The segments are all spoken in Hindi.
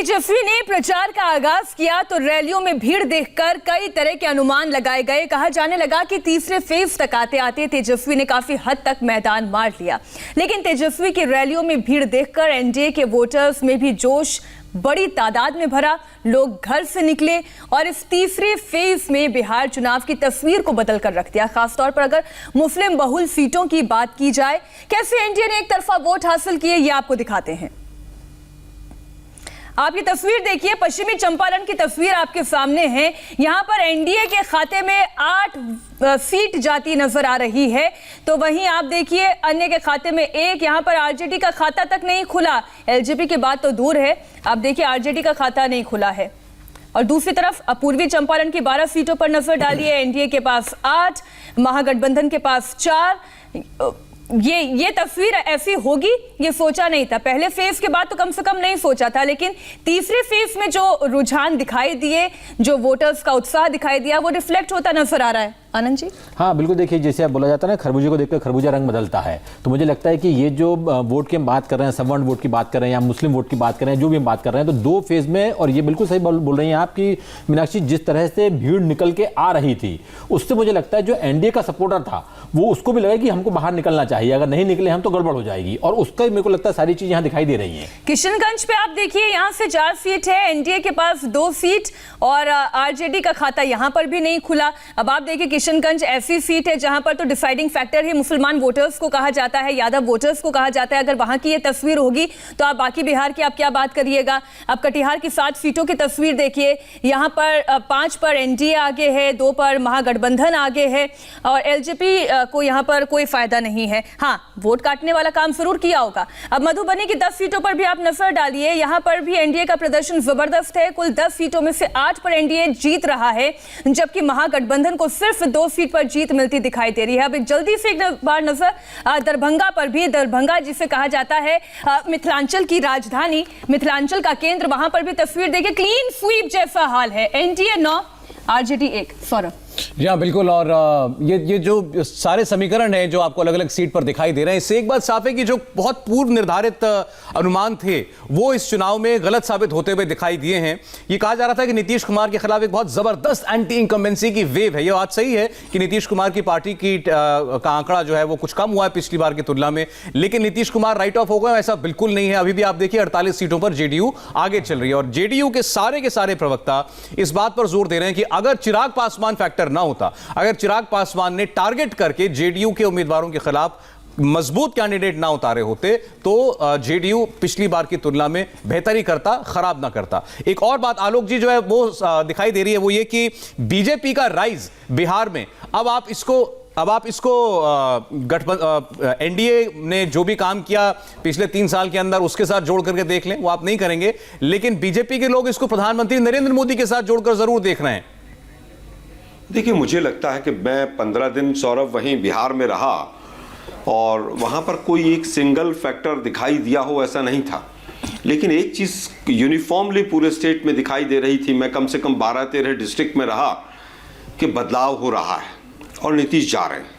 तेजस्वी ने प्रचार का आगाज किया तो रैलियों में भीड़ देखकर कई तरह के अनुमान लगाए गए। कहा जाने लगा कि तीसरे फेज तक आते आते तेजस्वी ने काफी हद तक मैदान मार लिया। लेकिन तेजस्वी की रैलियों में भीड़ देखकर एनडीए के वोटर्स में भी जोश बड़ी तादाद में भरा। लोग घर से निकले और इस तीसरे फेज में बिहार चुनाव की तस्वीर को बदल कर रख दिया। खासतौर पर अगर मुस्लिम बहुल सीटों की बात की जाए, कैसे एनडीए ने एक तरफा वोट हासिल किए, ये आपको दिखाते हैं। आप ये तस्वीर देखिए, पश्चिमी चंपारण की तस्वीर आपके सामने है। यहां पर एनडीए के खाते में 8 सीट जाती नजर आ रही है, तो वहीं आप देखिए अन्य के खाते में 1। यहां पर आरजेडी का खाता तक नहीं खुला, एलजेपी की बात तो दूर है। आप देखिए आरजेडी का खाता नहीं खुला है। और दूसरी तरफ पूर्वी चंपारण की 12 सीटों पर नजर डालिए। एनडीए के पास 8, महागठबंधन के पास 4। ये तस्वीर ऐसी होगी ये सोचा नहीं था। पहले फेज के बाद तो कम से कम नहीं सोचा था, लेकिन तीसरे फेज में जो रुझान दिखाई दिए, जो वोटर्स का उत्साह दिखाई दिया, वो रिफ्लेक्ट होता नजर आ रहा है। आनंद जी। हाँ बिल्कुल, देखिए जैसे आप बोला जाता है ना, खरबूजे को देखकर खरबूजा रंग बदलता है। तो मुझे लगता है कि ये जो वोट की हम बात कर रहे हैं, सवर्ण वोट की बात कर रहे हैं या मुस्लिम वोट की बात कर रहे हैं, जो भी हम बात कर रहे हैं, तो 2 फेज में, और ये बिल्कुल सही बोल रही हैं आप कि मीनाक्षी, जिस तरह से भीड़ निकल के आ रही थी, उससे मुझे लगता है जो एनडीए का सपोर्टर था वो उसको भी लगा कि हमको बाहर निकलना चाहिए, अगर नहीं निकले हम तो गड़बड़ हो जाएगी, और उसका मेरे को लगता है सारी चीज यहाँ दिखाई दे रही है। किशनगंज पे आप देखिए, यहाँ से 4 सीट है, एनडीए के पास 2 सीट, और आरजेडी का खाता यहाँ पर भी नहीं खुला। अब आप देखिए किशनगंज ऐसी सीट है जहां पर तो डिसाइडिंग फैक्टर ही मुसलमान वोटर्स को कहा जाता है, यादव वोटर्स को कहा जाता है। अगर वहां की ये तस्वीर होगी तो आप बाकी बिहार की आप क्या बात करिएगा। अब कटिहार की 7 सीटों की तस्वीर देखिए, यहां पर 5 पर एनडीए आगे है, 2 पर महागठबंधन आगे है, और एलजेपी को यहां पर कोई फायदा नहीं है। हाँ, वोट काटने वाला काम जरूर किया होगा। अब मधुबनी की 10 सीटों पर भी आप नजर डालिए, यहां पर भी एनडीए का प्रदर्शन जबरदस्त है। कुल 10 सीटों में से 8 पर एनडीए जीत रहा है, जबकि महागठबंधन को सिर्फ 2 सीट पर जीत मिलती दिखाई दे रही है। अब जल्दी से एक बार नजर दरभंगा पर भी, दरभंगा जिसे कहा जाता है मिथिलांचल की राजधानी, मिथिलांचल का केंद्र, वहां पर भी तस्वीर देखिए, क्लीन स्वीप जैसा हाल है। NDA 9, RJD 1। सौरभ जी हाँ बिल्कुल, और ये जो सारे समीकरण हैं जो आपको अलग अलग सीट पर दिखाई दे रहे हैं, इससे एक बात साफ है कि जो बहुत पूर्व निर्धारित अनुमान थे वो इस चुनाव में गलत साबित होते हुए दिखाई दिए हैं। ये कहा जा रहा था कि नीतीश कुमार के खिलाफ एक बहुत जबरदस्त एंटी इनकम्बेंसी की वेव है। ये बात सही है कि नीतीश कुमार की पार्टी की का आंकड़ा जो है वो कुछ कम हुआ है पिछली बार की तुलना में, लेकिन नीतीश कुमार राइट ऑफ हो गए, ऐसा बिल्कुल नहीं है। अभी भी आप देखिए 48 सीटों पर जेडीयू आगे चल रही है, और जेडीयू के सारे प्रवक्ता इस बात पर जोर दे रहे हैं कि अगर चिराग पासवान फैक्टर ना होता, अगर चिराग पासवान ने टारगेट करके जेडीयू के उम्मीदवारों के खिलाफ मजबूत कैंडिडेट ना उतारे होते, तो जेडीयू पिछली बार की तुलना में बेहतरी करता, खराब ना करता। एक और बात आलोक जी जो है वो दिखाई दे रही है, वो ये कि बीजेपी का राइज बिहार में, अब आप इसको एनडीए ने जो भी काम किया पिछले 3 साल के अंदर उसके साथ जोड़ करके देख लें, वो आप नहीं करेंगे, लेकिन बीजेपी के लोग इसको प्रधानमंत्री नरेंद्र मोदी के साथ जोड़कर जरूर देख रहे हैं। देखिए, मुझे लगता है कि मैं 15 दिन सौरभ वहीं बिहार में रहा और वहाँ पर कोई एक सिंगल फैक्टर दिखाई दिया हो ऐसा नहीं था, लेकिन एक चीज़ यूनिफॉर्मली पूरे स्टेट में दिखाई दे रही थी। मैं कम से कम 12-13 डिस्ट्रिक्ट में रहा कि बदलाव हो रहा है और नीतीश जा रहे हैं।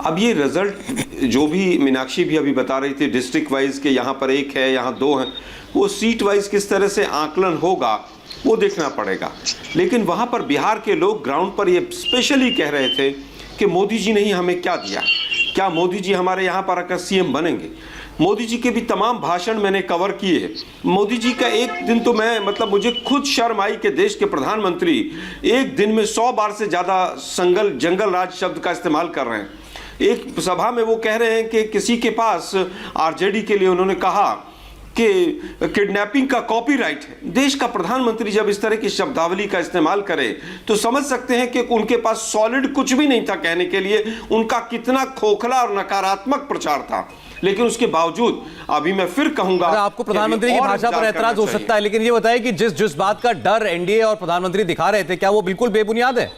अब ये रिजल्ट जो भी मीनाक्षी भी अभी बता रही थी डिस्ट्रिक्ट वाइज के, यहाँ पर 1 है, यहाँ 2 हैं, वो सीट वाइज किस तरह से आकलन होगा वो देखना पड़ेगा। लेकिन वहाँ पर बिहार के लोग ग्राउंड पर ये स्पेशली कह रहे थे कि मोदी जी ने ही हमें क्या दिया, क्या मोदी जी हमारे यहाँ पर आकर सीएम बनेंगे। मोदी जी के भी तमाम भाषण मैंने कवर किए। मोदी जी का एक दिन तो मुझे खुद शर्म आई कि देश के प्रधानमंत्री एक दिन में 100 बार से ज़्यादा जंगल राज शब्द का इस्तेमाल कर रहे हैं। एक सभा में वो कह रहे हैं कि किसी के पास आरजेडी के लिए उन्होंने कहा कि किडनैपिंग का कॉपीराइट है। देश का प्रधानमंत्री जब इस तरह की शब्दावली का इस्तेमाल करे तो समझ सकते हैं कि उनके पास सॉलिड कुछ भी नहीं था कहने के लिए, उनका कितना खोखला और नकारात्मक प्रचार था। लेकिन उसके बावजूद अभी मैं फिर कहूंगा, आपको प्रधानमंत्री की भाषा पर ऐतराज हो सकता है, लेकिन ये बताइए कि जिस बात का डर एनडीए और प्रधानमंत्री दिखा रहे थे, क्या वो बिल्कुल बेबुनियाद है?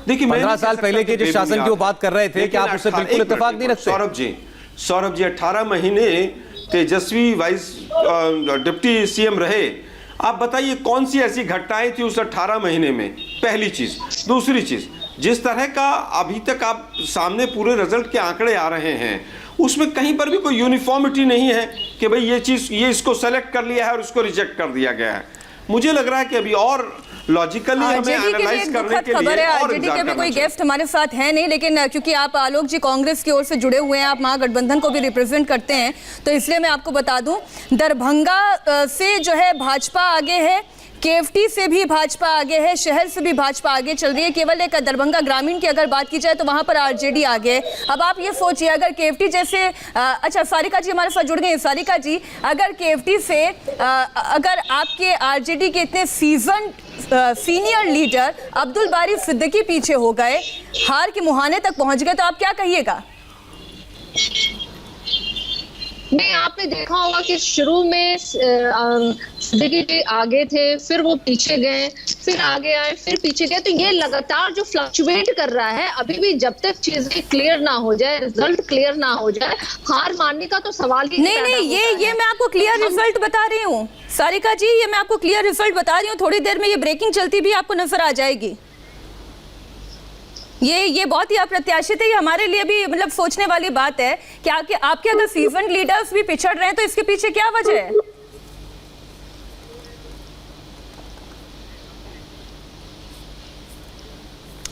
देखिए, 15 साल पहले के जिस शासन की वो बात कर रहे थे, क्या आप उससे बिल्कुल इत्तेफाक नहीं रखते? सौरभ जी 18 महीने तेजस्वी वाइस डिप्टी सीएम रहे। आप बताइए कौन सी ऐसी घटनाएं थी उस 18 महीने में? पहली चीज। दूसरी चीज, जिस तरह का अभी तक आप सामने पूरे रिजल्ट के आंकड़े आ रहे हैं उसमें कहीं पर भी कोई यूनिफॉर्मिटी नहीं है कि भाई ये चीज़, ये इसको सेलेक्ट कर लिया है और उसको रिजेक्ट कर दिया गया है। मुझे लग रहा है कि अभी और लॉजिकली हमें एनालाइज करने के लिए और आरजेडी के भी कोई गेस्ट हमारे साथ है नहीं, लेकिन क्योंकि आप आलोक जी कांग्रेस की ओर से जुड़े हुए हैं, आप महागठबंधन को भी रिप्रेजेंट करते हैं, तो इसलिए मैं आपको बता दूं, दरभंगा से जो है भाजपा आगे है, केवटी से भी भाजपा आगे है, शहर से भी भाजपा आगे चल रही है। केवल एक दरभंगा ग्रामीण की अगर बात की जाए तो वहां पर आरजेडी आगे है। अब आप ये सोचिए, अगर केवटी जैसे अच्छा सारिका जी हमारे साथ जुड़ गए हैं। सारिका जी, अगर केवटी से अगर आपके आरजेडी के इतने सीनियर लीडर अब्दुल बारी सिद्दीकी पीछे हो गए, हार के मुहाने तक पहुंच गए, तो आप क्या कहिएगा? नहीं, आपने देखा होगा कि शुरू में सिद्दीकी जी आगे थे, फिर वो पीछे गए, फिर आगे आए, फिर पीछे गए। तो ये लगातार जो फ्लक्चुएट कर रहा है, अभी भी जब तक चीजें क्लियर ना हो जाए, रिजल्ट क्लियर ना हो जाए, हार मानने का तो सवाल ही नहीं, ये मैं आपको क्लियर रिजल्ट बता रही हूँ सारिका जी, ये मैं आपको क्लियर रिजल्ट बता रही हूँ। थोड़ी देर में ये ब्रेकिंग चलती भी आपको नजर आ जाएगी। ये बहुत ही अप्रत्याशित है, ये हमारे लिए भी मतलब सोचने वाली बात है कि आपके अगर सीजन लीडर्स भी पिछड़ रहे हैं तो इसके पीछे क्या वजह है?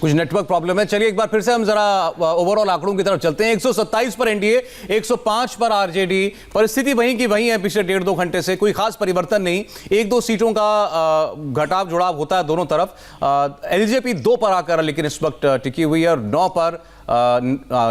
कुछ नेटवर्क प्रॉब्लम है। चलिए एक बार फिर से हम जरा ओवरऑल आंकड़ों की तरफ चलते हैं। 127 पर एनडीए, 105 पर आरजेडी। परिस्थिति वहीं की वहीं है पिछले 1.5-2 घंटे से, कोई खास परिवर्तन नहीं। 1-2 सीटों का घटाव जुड़ाव होता है दोनों तरफ। एलजेपी 2 पर आकर लेकिन इस वक्त टिकी हुई है और 9 पर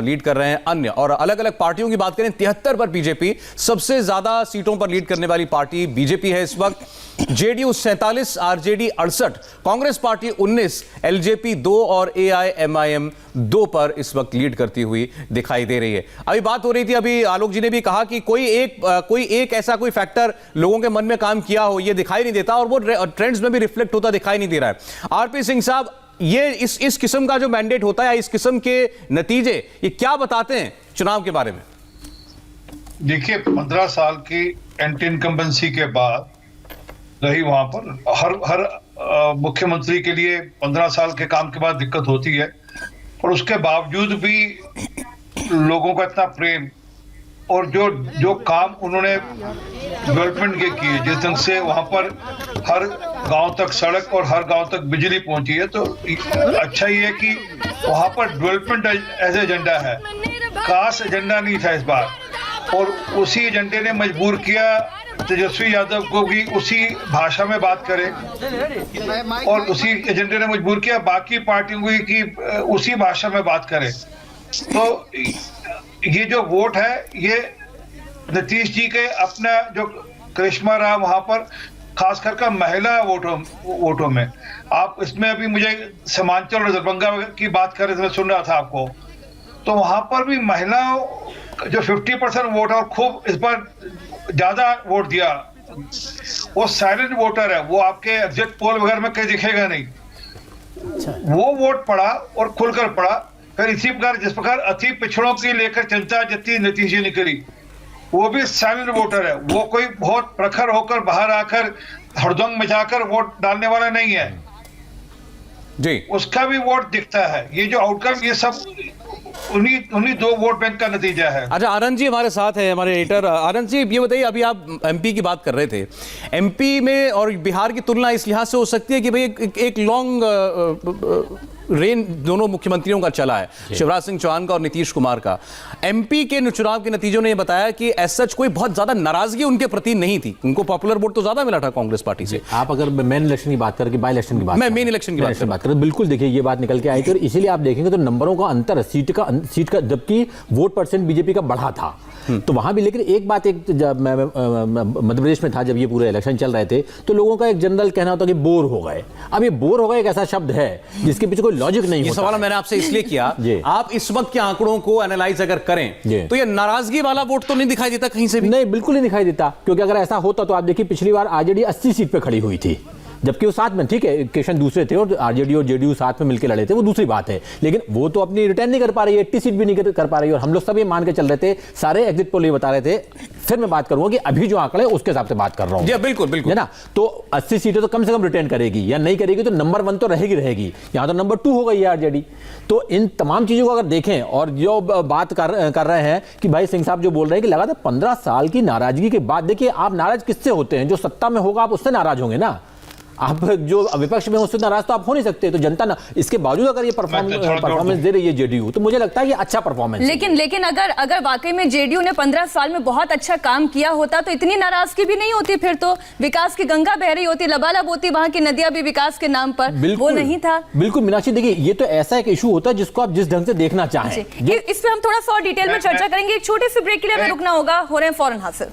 लीड कर रहे हैं अन्य। और अलग अलग पार्टियों की बात करें, 73 पर बीजेपी, सबसे ज्यादा सीटों पर लीड करने वाली पार्टी बीजेपी है इस वक्त। JDU 47, RJD 68, Congress party 19, LJP 2 और एआईएमआईएम 2 पर इस वक्त लीड करती हुई दिखाई दे रही है। अभी बात हो रही थी, अभी आलोक जी ने भी कहा कि कोई एक ऐसा कोई फैक्टर लोगों के मन में काम किया हो, ये दिखाई नहीं देता और वो ट्रेंड्स में भी रिफ्लेक्ट होता दिखाई नहीं दे रहा है। आरपी सिंह साहब, ये इस किस्म का जो मैंडेट होता है, इस किस्म के नतीजे, ये क्या बताते हैं चुनाव के बारे में? देखिए, 15 साल की एंटी इनकम्बेंसी के बाद रही वहां पर हर मुख्यमंत्री के लिए 15 साल के काम के बाद दिक्कत होती है, और उसके बावजूद भी लोगों का इतना प्रेम और जो काम उन्होंने डेवलपमेंट के किए, जिस ढंग से वहां पर हर गांव तक सड़क और हर गांव तक बिजली पहुंची है, तो अच्छा ही है कि वहां पर डेवलपमेंट एज एजेंडा है, कास्ट एजेंडा नहीं था इस बार। और उसी एजेंडे ने मजबूर किया तेजस्वी यादव को भी उसी भाषा में बात करे, और उसी एजेंडे ने मजबूर किया बाकी पार्टियों को कि उसी भाषा में बात करें। तो ये जो वोट है, ये नीतीश जी के अपना जो करिश्मा रहा वहां पर, खास करके महिला वोटों में। आप इसमें अभी मुझे सीमांचल और दरभंगा की बात कर रहे थे, मैं सुन रहा था आपको, तो वहां पर भी महिला जो 50% वोट है और खूब इस बार ज्यादा वोट दिया, वो साइलेंट वोटर है, वो आपके एग्जिट पोल वगैरह में कहीं दिखेगा नहीं। वो वोट पड़ा और खुलकर पड़ा। फिर इसी प्रकार जिस प्रकार अति पिछड़ों की लेकर चिंता जताई नीतीश जी ने करी, वो भी साइलेंट वोटर है, वो कोई बहुत प्रखर होकर बाहर आकर हड़दंग मचाकर वोट डालने वाला नहीं है जी, उसका भी वोट दिखता है। ये जो आउटकम, ये सब उन्हीं 2 वोट बैंक का नतीजा है। अच्छा, आनंद जी हमारे साथ है, हमारे एडिटर। आनंद जी, ये बताइए, अभी आप एमपी की बात कर रहे थे, एमपी में और बिहार की तुलना इस लिहाज से हो सकती है कि भाई एक लॉन्ग रेन दोनों मुख्यमंत्रियों का चला है, शिवराज सिंह चौहान का और नीतीश कुमार का। एमपी के चुनाव के नतीजों ने यह बताया कि एज सच कोई बहुत ज्यादा नाराजगी उनके प्रति नहीं थी, उनको पॉपुलर वोट तो ज्यादा मिला था कांग्रेस पार्टी से। आप अगर मेन इलेक्शन की बात करें कि बाई इलेक्शन की बात, मैं मेन इलेक्शन की बात करें, बिल्कुल देखिए ये बात निकल के आई थी, और इसीलिए आप देखेंगे तो नंबरों का अंतर, सीट का जबकि वोट परसेंट बीजेपी का बढ़ा था, तो वहां भी। लेकिन एक बात, जब मैं मध्य प्रदेश में था, जब ये पूरे इलेक्शन चल रहे थे, तो लोगों का एक जनरल कहना होता कि बोर हो गए। अब ये बोर हो गए एक ऐसा शब्द है जिसके पीछे कोई लॉजिक नहीं होता। सवाल मैंने आपसे इसलिए किया, आप इस वक्त के आंकड़ों को एनालाइज अगर करें तो ये नाराजगी वाला वोट तो नहीं दिखाई देता कहीं से भी। नहीं, बिल्कुल नहीं दिखाई देता, क्योंकि अगर ऐसा होता तो आप देखिए पिछली बार आरजेडी 80 सीट पे खड़ी हुई थी, जबकि वो साथ में, ठीक है किशन दूसरे थे और आरजेडी और जेडीयू साथ में मिलकर लड़े थे, वो दूसरी बात है, लेकिन वो तो अपनी रिटर्न नहीं कर पा रही है, 80 सीट भी नहीं कर पा रही है। और हम लोग सब ये मान के चल रहे थे, सारे एग्जिट पोल ये बता रहे थे, फिर मैं बात करूंगा कि अभी जो आंकड़े उसके हिसाब से बात कर रहा हूं। जी बिल्कुल बिल्कुल, है ना, तो 80 सीटें तो कम से कम रिटर्न करेगी, या नहीं करेगी तो नंबर 1 तो रहेगी, यहां तो नंबर 2 हो गई है आरजेडी। तो इन तमाम चीजों को अगर देखें और जो बात कर रहे हैं कि भाई सिंह साहब जो बोल रहे हैं कि लगातार 15 साल की नाराजगी के बाद, देखिए आप नाराज किससे होते हैं? जो सत्ता में होगा आप उससे नाराज होंगे ना, आप जो विपक्ष में उससे नाराज तो आप हो नहीं सकते। तो जनता ना, इसके बावजूद अगर ये परफॉर्मेंस दे रही है जेडीयू, तो मुझे लगता है ये अच्छा परफॉर्मेंस। लेकिन अगर वाकई में जेडीयू ने 15 साल में बहुत अच्छा काम किया होता तो इतनी नाराजगी भी नहीं होती, फिर तो विकास की गंगा बह रही होती, लबालब होती, वहां की नदियां भी विकास के नाम पर, वो नहीं था। बिल्कुल मीनाक्षी, देखिए ये तो ऐसा एक इशू होता है जिसको आप जिस ढंग से देखना चाहें। इस पे हम थोड़ा सा और डिटेल में चर्चा करेंगे, एक छोटे से ब्रेक के लिए हमें रुकना होगा, हो रहे हैं फौरन हासिल।